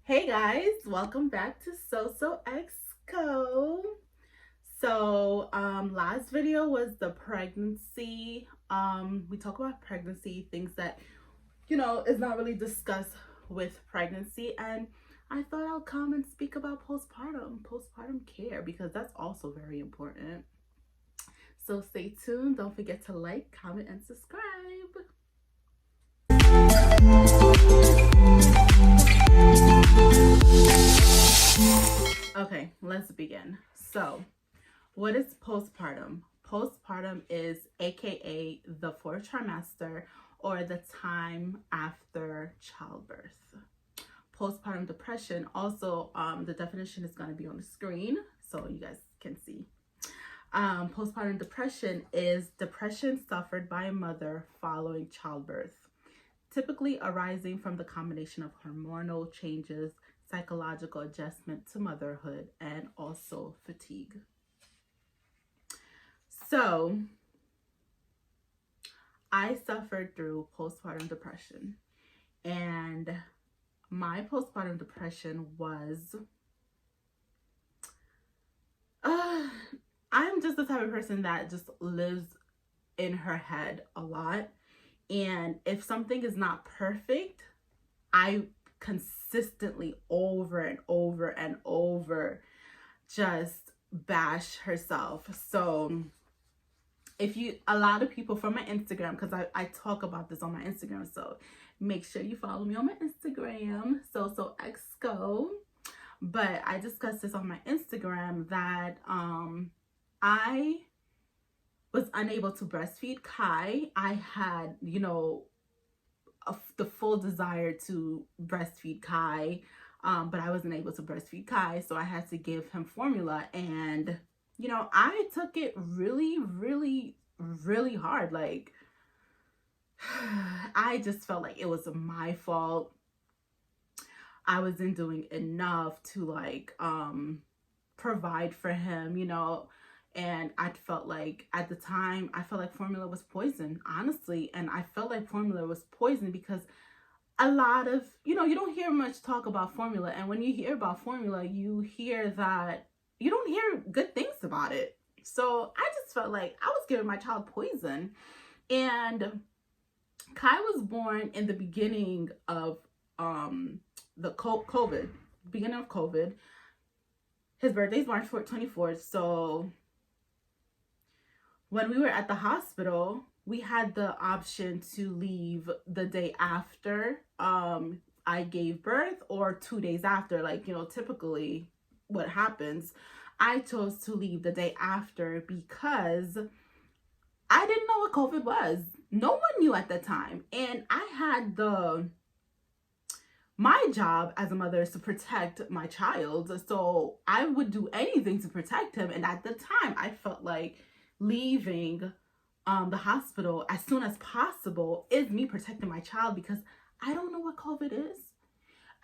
Hey guys, welcome back to SOSOxCO. Last video was the pregnancy. We talk about pregnancy, things that, is not really discussed with pregnancy. And I thought I'll come and speak about postpartum care, because that's also very important. So stay tuned. Don't forget to like, comment, and subscribe. Okay, let's begin. So, what is postpartum? Postpartum is AKA the fourth trimester or the time after childbirth. Postpartum depression, also the definition is going to be on the screen so you guys can see. Postpartum depression is depression suffered by a mother following childbirth, typically arising from the combination of hormonal changes, psychological adjustment to motherhood, and also fatigue. So, I suffered through postpartum depression, and my postpartum depression was, I'm just the type of person that just lives in her head a lot. And if something is not perfect, I consistently over and over and over just bash herself. So a lot of people from my Instagram, because I talk about this on my Instagram, so make sure you follow me on my Instagram, SOSOxCO. But I discussed this on my Instagram that I was unable to breastfeed Kai. I had, the full desire to breastfeed Kai, but I wasn't able to breastfeed Kai, so I had to give him formula. And I took it really, really, really hard. Like, I just felt like it was my fault. I wasn't doing enough to provide for him, and I felt like at the time, I felt like formula was poison, honestly. And I felt like formula was poison because a lot of, you don't hear much talk about formula. And when you hear about formula, you hear that you don't hear good things about it. So I just felt like I was giving my child poison. And Kai was born in the beginning of the COVID, beginning of COVID. His birthday's March 24th. So when we were at the hospital, we had the option to leave the day after I gave birth or 2 days after, typically what happens. I chose to leave the day after because I didn't know what COVID was. No one knew at the time. And I had my job as a mother is to protect my child. So I would do anything to protect him. And at the time, I felt like leaving the hospital as soon as possible is me protecting my child, because I don't know what COVID is.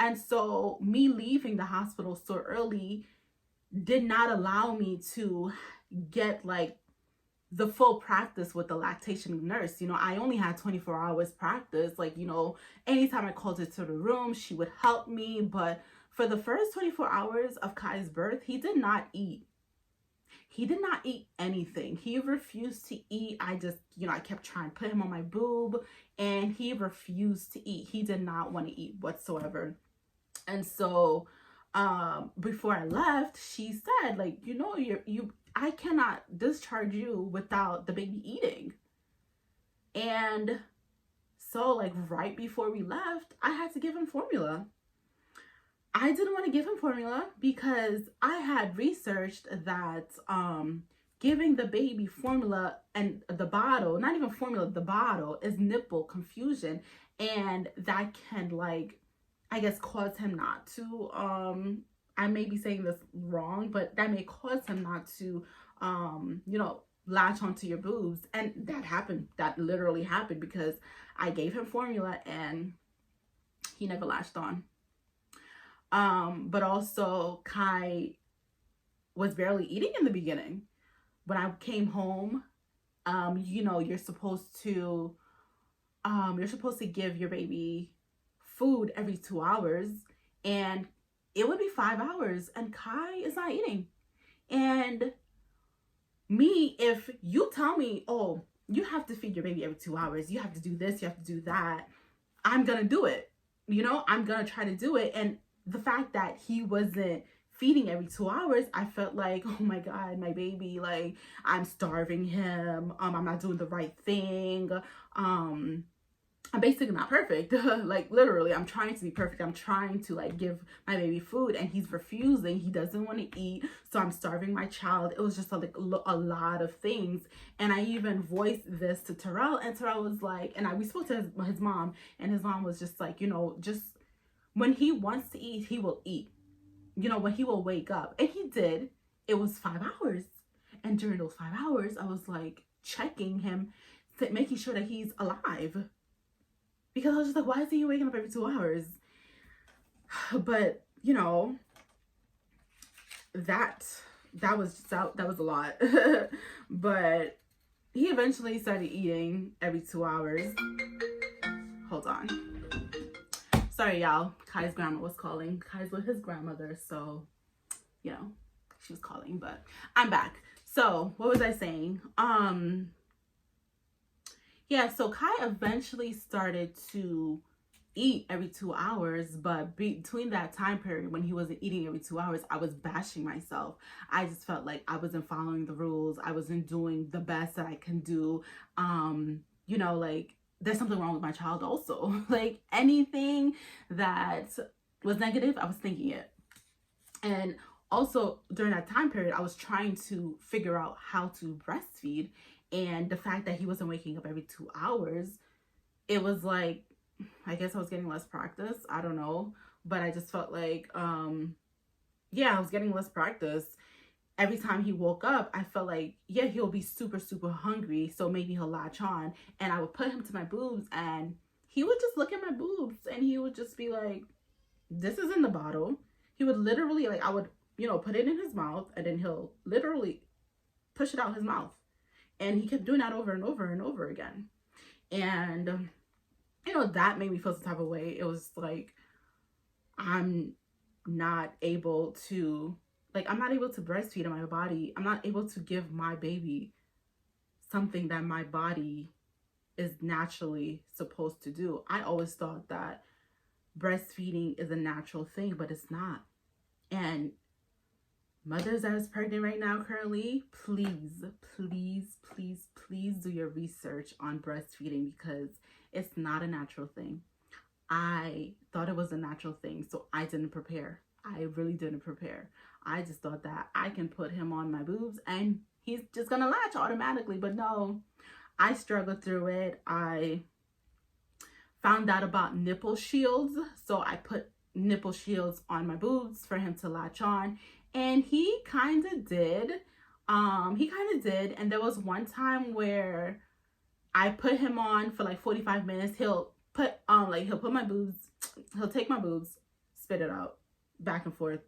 And so me leaving the hospital so early did not allow me to get the full practice with the lactation nurse. I only had 24 hours practice. Anytime I called her to the room, she would help me. But for the first 24 hours of Kai's birth, he did not eat. He did not eat anything. He refused to eat. I just, I kept trying to put him on my boob, and he refused to eat. He did not want to eat whatsoever. And so before I left, she said, I cannot discharge you without the baby eating. And so right before we left, I had to give him formula. I didn't want to give him formula because I had researched that giving the baby formula and the bottle, not even formula, the bottle, is nipple confusion. And that can I guess cause him not to, I may be saying this wrong, but that may cause him not to, latch onto your boobs. And that happened. That literally happened because I gave him formula and he never latched on. But also Kai was barely eating in the beginning. When I came home, you're supposed to give your baby food every 2 hours. and it would be 5 hours and Kai is not eating. And me, if you tell me, oh, you have to feed your baby every 2 hours, you have to do this, you have to do that, I'm gonna do it. You know, I'm gonna try to do it. And the fact that he wasn't feeding every 2 hours, I felt like, oh my God, my baby, like, I'm starving him. I'm not doing the right thing. I'm basically not perfect. Like, literally, I'm trying to be perfect. I'm trying to, like, give my baby food, and he's refusing. He doesn't want to eat, so I'm starving my child. It was just like a lot of things. And I even voiced this to Kyrell, and Kyrell was like, we spoke to his mom, and his mom was just like, you know, just when he wants to eat, he will eat. You know, when he will wake up. And he did. It was 5 hours. And during those 5 hours, I was like checking him, making sure that he's alive. Because I was just like, why is he waking up every 2 hours? But, you know, that was a lot. But he eventually started eating every 2 hours. Hold on. Sorry, y'all. Kai's grandma was calling. Kai's with his grandmother, so, you know, she was calling, but I'm back. So, what was I saying? Yeah, so Kai eventually started to eat every 2 hours, but between that time period when he wasn't eating every 2 hours, I was bashing myself. I just felt like I wasn't following the rules. I wasn't doing the best that I can do. You know, like, there's something wrong with my child also. Like, anything that was negative, I was thinking it. And also during that time period, I was trying to figure out how to breastfeed. And the fact that he wasn't waking up every 2 hours, it was like, I guess I was getting less practice. I don't know. But I just felt like, yeah, I was getting less practice. Every time he woke up, I felt like, yeah, he'll be super, super hungry. So maybe he'll latch on. And I would put him to my boobs, and he would just look at my boobs, and he would just be like, this is in the bottle. He would literally, like, I would, you know, put it in his mouth, and then he'll literally push it out his mouth. And he kept doing that over and over and over again. And, you know, that made me feel some type of way. It was like, I'm not able to breastfeed in my body. I'm not able to give my baby something that my body is naturally supposed to do. I always thought that breastfeeding is a natural thing, but it's not. And mothers that is pregnant right now currently, please, please, please, please do your research on breastfeeding, because it's not a natural thing. I thought it was a natural thing, so I didn't prepare. I really didn't prepare. I just thought that I can put him on my boobs and he's just gonna latch automatically, but no. I struggled through it. I found out about nipple shields, so I put nipple shields on my boobs for him to latch on. And he kind of did. And there was one time where I put him on for like 45 minutes. He'll put my boobs, he'll take my boobs, spit it out, back and forth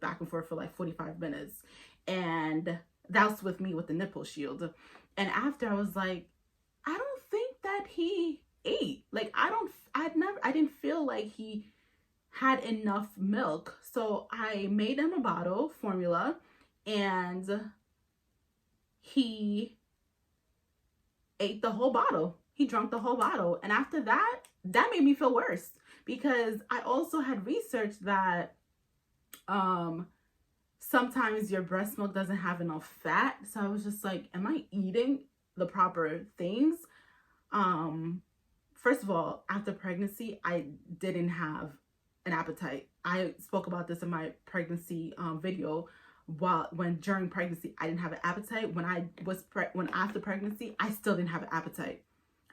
for like 45 minutes. And that's with me with the nipple shield. And after, I was like, I don't think that he ate. Like, I didn't feel like he had enough milk. So I made him a bottle formula, and he ate the whole bottle. He drank the whole bottle. And after that made me feel worse, because I also had researched that sometimes your breast milk doesn't have enough fat. So I was just like, am I eating the proper things? First of all, after pregnancy, I didn't have an appetite. I spoke about this in my pregnancy video. During pregnancy, I didn't have an appetite. When after pregnancy, I still didn't have an appetite.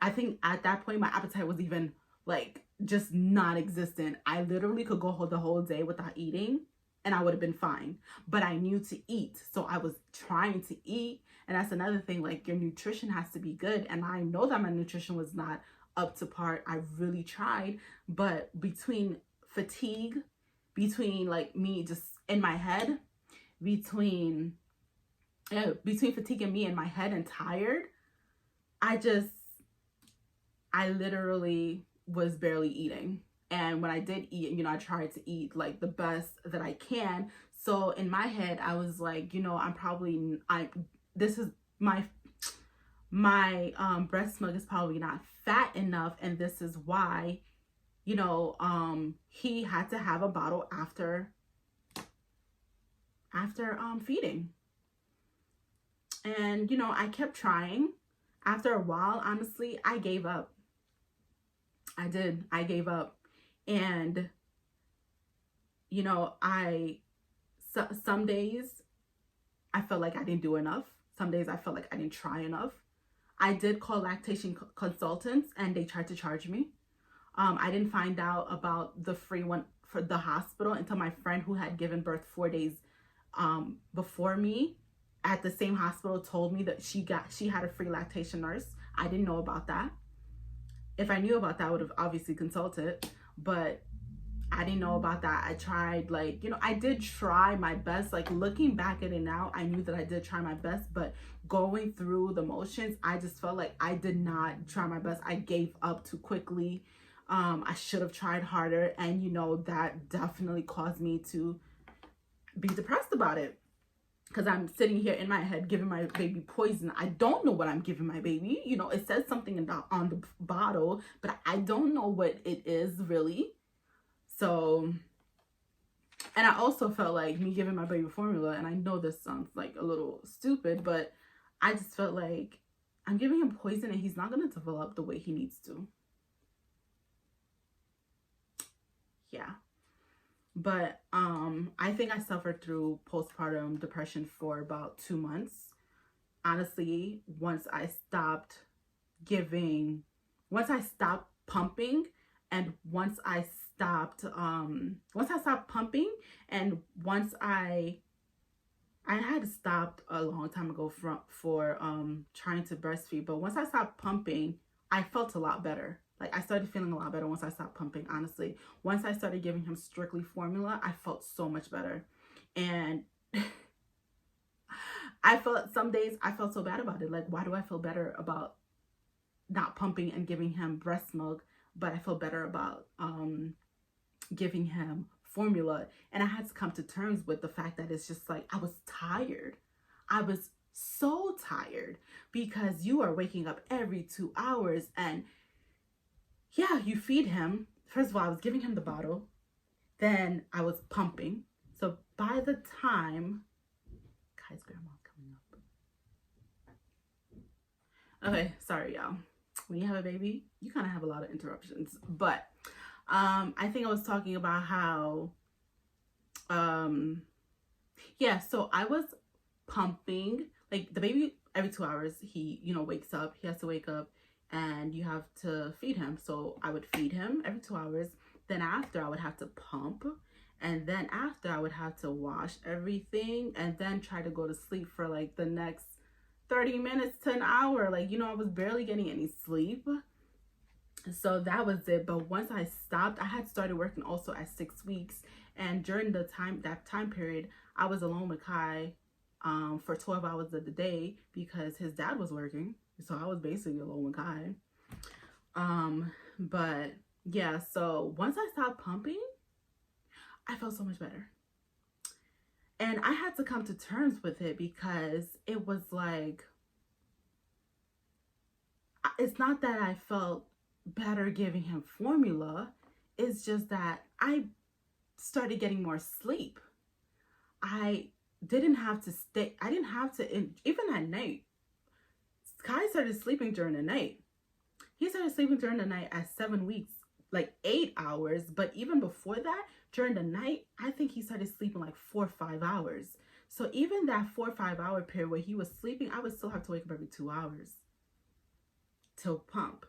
I think at that point, my appetite was even like just non-existent. I literally could go the whole day without eating, and I would have been fine. But I knew to eat, so I was trying to eat. And that's another thing, like, your nutrition has to be good. And I know that my nutrition was not up to par. I really tried, but between fatigue, between like me just in my head, between fatigue and me in my head and tired, I literally was barely eating. And when I did eat, you know, I tried to eat like the best that I can. So in my head, I was like, you know, this is my breast milk is probably not fat enough, and this is why, you know, he had to have a bottle after feeding. And, you know, I kept trying. After a while, honestly, I gave up. I did. I gave up. And, you know, some days I felt like I didn't do enough. Some days I felt like I didn't try enough. I did call lactation consultants, and they tried to charge me. I didn't find out about the free one for the hospital until my friend who had given birth 4 days before me at the same hospital told me that she had a free lactation nurse. I didn't know about that. If I knew about that, I would have obviously consulted, but I didn't know about that. I tried, like, you know, I did try my best. Like, looking back at it now, I knew that I did try my best, but going through the motions, I just felt like I did not try my best. I gave up too quickly. I should have tried harder, and, you know, that definitely caused me to be depressed about it. Because I'm sitting here in my head giving my baby poison. I don't know what I'm giving my baby. You know, it says something on the bottle, but I don't know what it is really. So, and I also felt like me giving my baby formula, and I know this sounds like a little stupid, but I just felt like I'm giving him poison and he's not going to develop the way he needs to. Yeah. But I think I suffered through postpartum depression for about 2 months. Honestly, once I stopped pumping, and once I stopped pumping, and once I had stopped a long time ago for trying to breastfeed, but once I stopped pumping, I felt a lot better. Like, I started feeling a lot better once I stopped pumping, honestly. Once I started giving him strictly formula, I felt so much better. And some days I felt so bad about it. Like, why do I feel better about not pumping and giving him breast milk, but I feel better about giving him formula? And I had to come to terms with the fact that it's just like, I was tired. I was so tired, because you are waking up every 2 hours, and yeah, you feed him. First of all, I was giving him the bottle. Then I was pumping. So by the time... Kai's grandma's coming up. Okay, sorry, y'all. When you have a baby, you kind of have a lot of interruptions. But I think I was talking about how... yeah, so I was pumping. Like, the baby, every 2 hours, he, you know, wakes up. He has to wake up. And you have to feed him. So I would feed him every 2 hours. Then after, I would have to pump. And then after, I would have to wash everything. And then try to go to sleep for like the next 30 minutes to an hour. Like, you know, I was barely getting any sleep. So that was it. But once I stopped, I had started working also at 6 weeks. And during that time period, I was alone with Kai for 12 hours of the day, because his dad was working. So I was basically alone with Kai. But yeah, so once I stopped pumping, I felt so much better. And I had to come to terms with it, because it was like, it's not that I felt better giving him formula. It's just that I started getting more sleep. I didn't have to even at night. Kai started sleeping during the night. He started sleeping during the night at 7 weeks, like 8 hours. But even before that, during the night, I think he started sleeping like 4 or 5 hours. So even that 4 or 5 hour period where he was sleeping, I would still have to wake up every 2 hours to pump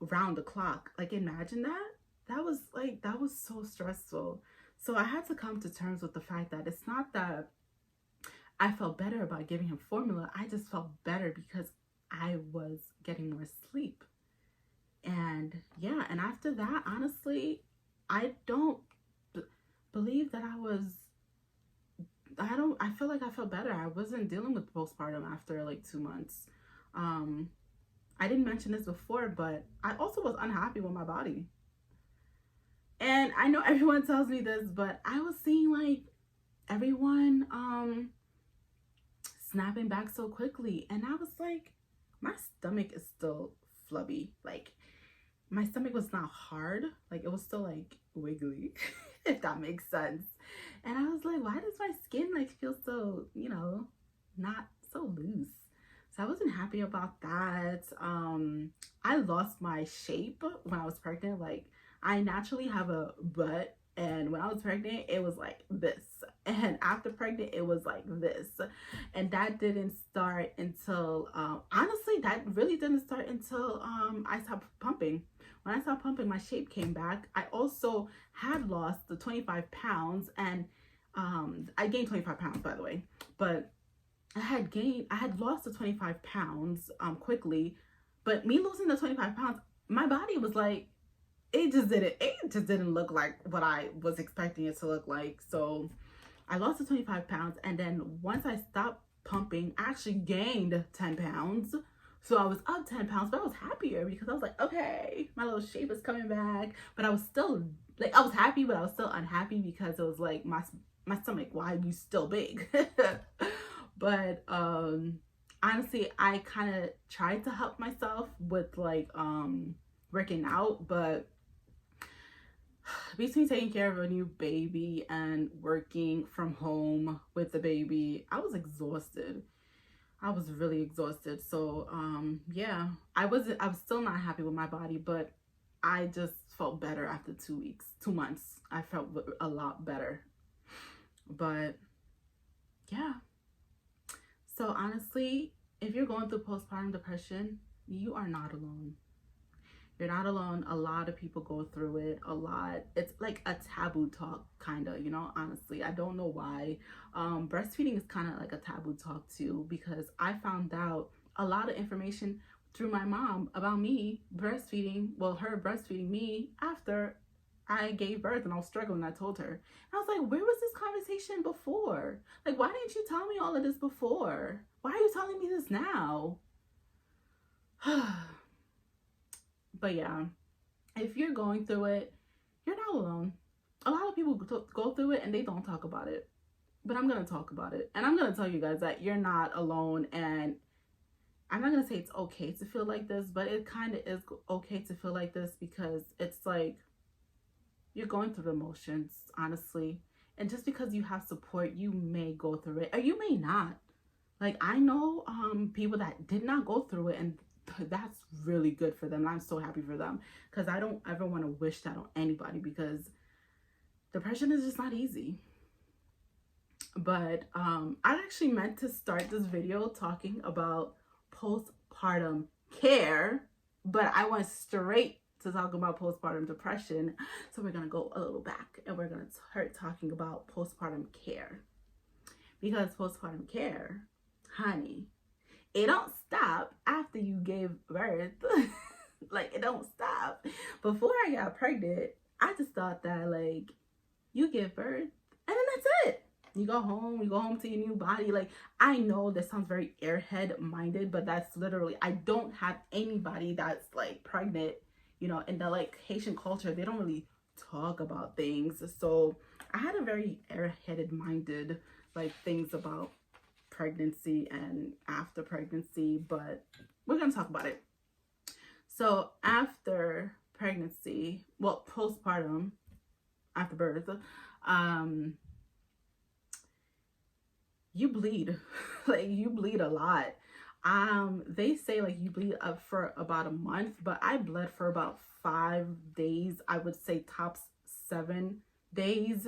around the clock. Like, imagine that. That was so stressful. So I had to come to terms with the fact that it's not that I felt better about giving him formula. I just felt better because I was getting more sleep. And yeah, and after that, honestly, I don't believe that I feel like I felt better. I wasn't dealing with postpartum after like 2 months. I didn't mention this before, but I also was unhappy with my body. And I know everyone tells me this, but I was seeing like everyone snapping back so quickly, and I was like, my stomach is still flubby. Like my stomach was not hard, like it was still like wiggly, if that makes sense. And I was like, why does my skin like feel so, you know, not so loose? So I wasn't happy about that. I lost my shape when I was pregnant. Like I naturally have a butt, and when I was pregnant it was like this, and after pregnant it was like this. And that didn't start until honestly that really didn't start until I stopped pumping. When I stopped pumping, my shape came back. I also had lost the 25 pounds, and I gained 25 pounds, by the way. But I had lost the 25 pounds quickly. But me losing the 25 pounds, my body was like, it just didn't look like what I was expecting it to look like. So I lost the 25 pounds, and then once I stopped pumping, I actually gained 10 pounds. So I was up 10 pounds, but I was happier because I was like, okay, my little shape is coming back. But I was still like, I was happy, but I was still unhappy because it was like my stomach, why are you still big? But honestly, I kind of tried to help myself with like working out, but between taking care of a new baby and working from home with the baby, I was exhausted. I was really exhausted. So yeah, I was still not happy with my body, but I just felt better after 2 weeks, 2 months. I felt a lot better. But yeah. So honestly, if you're going through postpartum depression, you are not alone. You're not alone. A lot of people go through it. A lot. It's like a taboo talk, kind of, you know, honestly. I don't know why. Breastfeeding is kind of like a taboo talk too, because I found out a lot of information through my mom about me breastfeeding, well, her breastfeeding me after I gave birth and I was struggling. I told her. And I was like, where was this conversation before? Like, why didn't you tell me all of this before? Why are you telling me this now? But yeah, if you're going through it, you're not alone. A lot of people go through it and they don't talk about it. But I'm going to talk about it. And I'm going to tell you guys that you're not alone. And I'm not going to say it's okay to feel like this, but it kind of is okay to feel like this because it's like you're going through the emotions, honestly. And just because you have support, you may go through it or you may not. Like I know people that did not go through it, and that's really good for them. I'm so happy for them because I don't ever want to wish that on anybody because depression is just not easy. But I actually meant to start this video talking about postpartum care, but I went straight to talk about postpartum depression. So we're going to go a little back and we're going to start talking about postpartum care. Because postpartum care, honey, it don't stop after you gave birth. Like, it don't stop. Before I got pregnant, I just thought that, like, you give birth and then that's it. You go home to your new body. Like, I know that sounds very airhead minded, but that's literally, I don't have anybody that's like pregnant, you know, in the like Haitian culture, they don't really talk about things. So I had a very airheaded minded like things about pregnancy and after pregnancy, but we're gonna talk about it. So after pregnancy, well, postpartum, after birth, you bleed. Like you bleed a lot. They say like you bleed up for about a month, but I bled for about 5 days. I would say tops 7 days.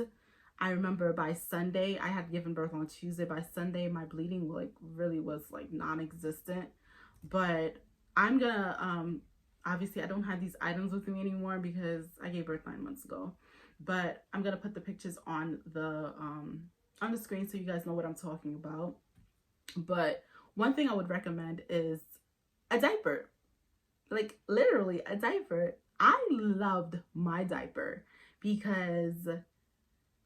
I remember by Sunday, I had given birth on Tuesday. By Sunday, my bleeding like really was like non-existent. But I'm gonna obviously I don't have these items with me anymore because I gave birth 9 months ago. But I'm gonna put the pictures on the screen so you guys know what I'm talking about. But one thing I would recommend is a diaper. Like literally a diaper. I loved my diaper because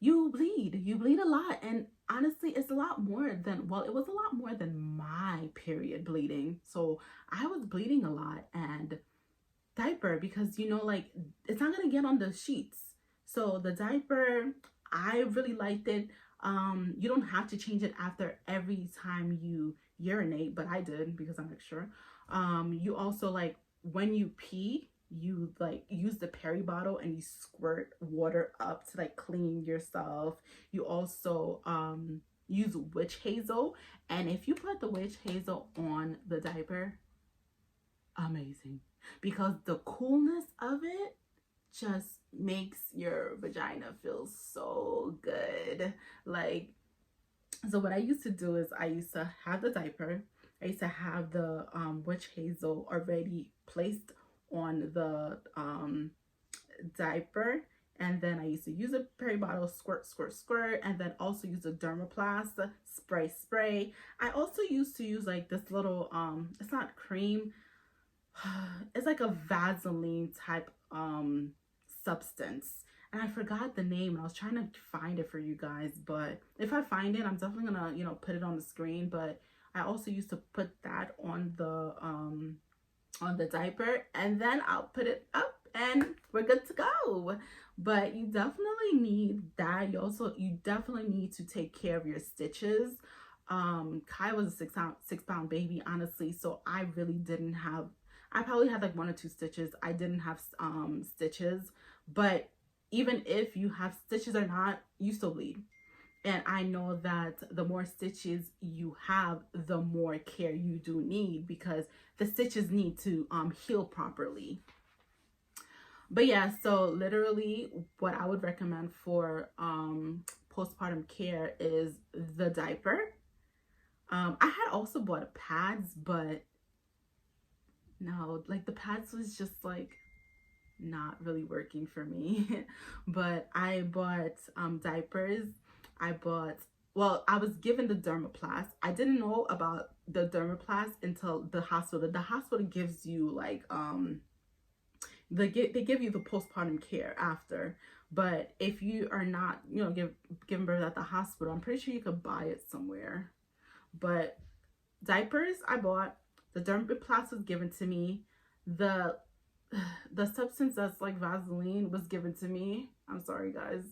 you bleed a lot, and honestly it's a lot more than, well, it was a lot more than my period bleeding. So I was bleeding a lot, and diaper, because you know, like it's not gonna get on the sheets. So the diaper, I really liked it. You don't have to change it after every time you urinate, but I did because I'm extra. You also, like, when you pee, you like use the peri bottle and you squirt water up to like clean yourself. You also use witch hazel, and if you put the witch hazel on the diaper, amazing, because the coolness of it just makes your vagina feel so good. Like, so what I used to do is I used to have the diaper. I used to have the witch hazel already placed on the diaper, and then I used to use a peri bottle, squirt, squirt, squirt, and then also use a dermoplast spray, spray. I also used to use like this little it's not cream, it's like a Vaseline type substance, and I forgot the name, and I was trying to find it for you guys, but if I find it, I'm definitely gonna, you know, put it on the screen. But I also used to put that on the diaper, and then I'll put it up and we're good to go. But you definitely need that. You definitely need to take care of your stitches. Kai was a 6 pound baby, honestly, so I really didn't have, I probably had like 1 or 2 stitches. I didn't have stitches, but even if you have stitches or not, you still bleed. And I know that the more stitches you have, the more care you do need, because the stitches need to heal properly. But yeah, so literally what I would recommend for postpartum care is the diaper. I had also bought pads, but no, like the pads was just like not really working for me. But I bought diapers. I bought, well, I was given the dermoplast. I didn't know about the dermoplast until the hospital. The hospital gives you like they give you the postpartum care after. But if you are not, you know, giving birth at the hospital, I'm pretty sure you could buy it somewhere. But diapers I bought. The dermoplast was given to me. The substance that's like Vaseline was given to me. I'm sorry, guys.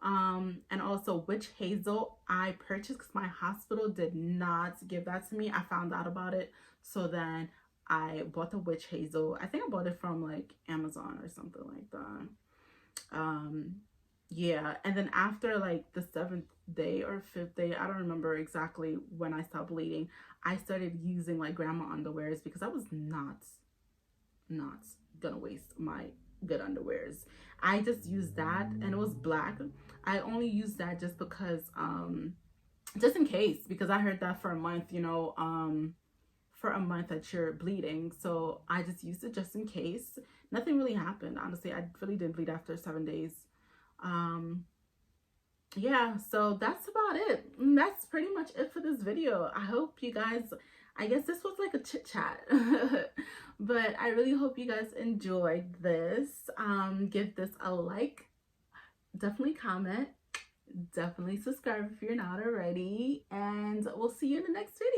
And also witch hazel I purchased because my hospital did not give that to me. I found out about it, so then I bought the witch hazel. I think I bought it from like Amazon or something like that. Yeah, and then after like the 7th day or 5th day, I don't remember exactly when I stopped bleeding, I started using like grandma underwears, because I was not gonna waste my good underwears. I just used that, and it was black. I only used that just because just in case, because I heard that for a month, you know, for a month that you're bleeding. So I just used it just in case. Nothing really happened, honestly. I really didn't bleed after 7 days. Yeah, so that's about it. That's pretty much it for this video. I hope you guys, I guess this was like a chit chat, but I really hope you guys enjoyed this. Give this a like, definitely comment, definitely subscribe if you're not already, and we'll see you in the next video.